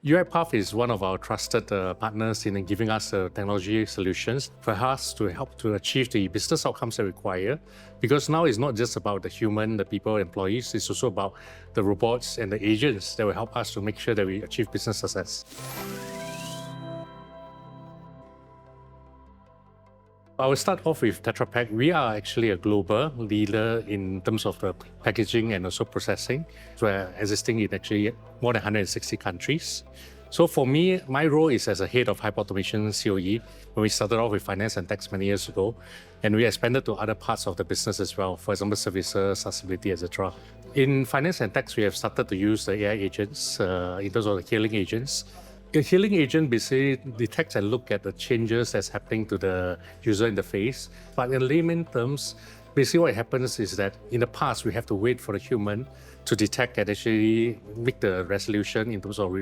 UiPath is one of our trusted partners in giving us technology solutions for us to help to achieve the business outcomes that we require. Because now it's not just about the human, the people, employees, it's also about the robots and the agents that will help us to make sure that we achieve business success. I will start off with Tetra Pak. We are actually a global leader in terms of the packaging and also processing. So we're existing in actually more than 160 countries. So for me, my role is as a head of hyper automation COE when we started off with finance and tax many years ago. And we expanded to other parts of the business as well, for example, services, accessibility, etc. In finance and tax, we have started to use the AI agents in terms of the healing agents. A healing agent basically detects and looks at the changes that's happening to the user interface. But in layman terms, basically what happens is that in the past, we have to wait for the human to detect and actually make the resolution in terms of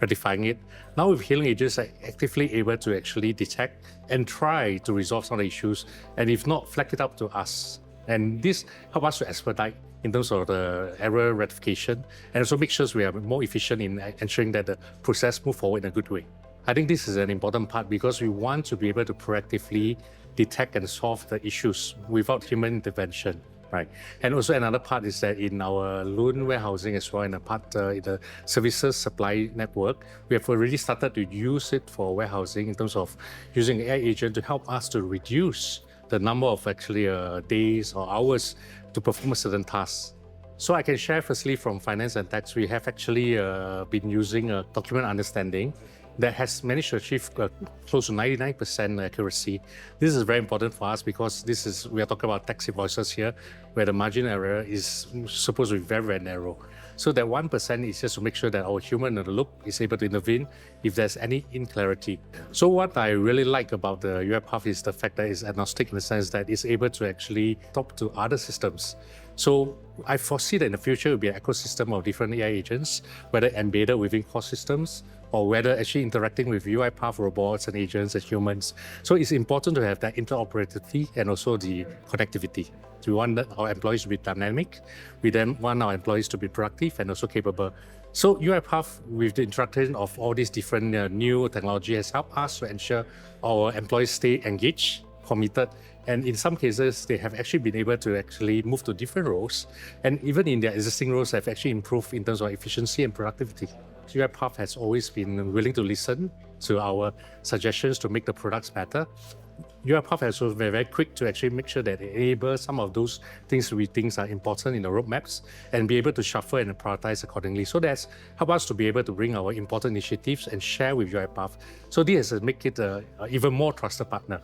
rectifying it. Now with healing agents are actively able to actually detect and try to resolve some of the issues, and if not, flag it up to us. And this helps us to expedite in terms of the error rectification, and also make sure we are more efficient in ensuring that the process moves forward in a good way. I think this is an important part because we want to be able to proactively detect and solve the issues without human intervention. Right. And also another part is that in our loan warehousing as well, in the services supply network, we have already started to use it for warehousing in terms of using AI agent to help us to reduce the number of actually days or hours to perform a certain task. So I can share firstly from finance and tax, we have actually been using a document understanding that has managed to achieve close to 99% accuracy. This is very important for us because we are talking about tax invoices here, where the margin error is supposed to be very, very narrow. So that 1% is just to make sure that our human in the loop is able to intervene if there's any clarity. So what I really like about the UiPath is the fact that it's agnostic in the sense that it's able to actually talk to other systems. So I foresee that in the future it will be an ecosystem of different AI agents, whether embedded within core systems or whether actually interacting with UiPath robots and agents and humans. So it's important to have that interoperability and also the connectivity. We want our employees to be dynamic. We then want our employees to be productive and also capable. So UiPath, with the introduction of all these different new technology, has helped us to ensure our employees stay engaged, committed, and in some cases, they have actually been able to actually move to different roles. And even in their existing roles, have actually improved in terms of efficiency and productivity. UiPath has always been willing to listen to our suggestions to make the products better. UiPath has also been very quick to actually make sure that they enable some of those things we think are important in the roadmaps and be able to shuffle and prioritize accordingly. So that's helped us to be able to bring our important initiatives and share with UiPath. So this has made it an even more trusted partner.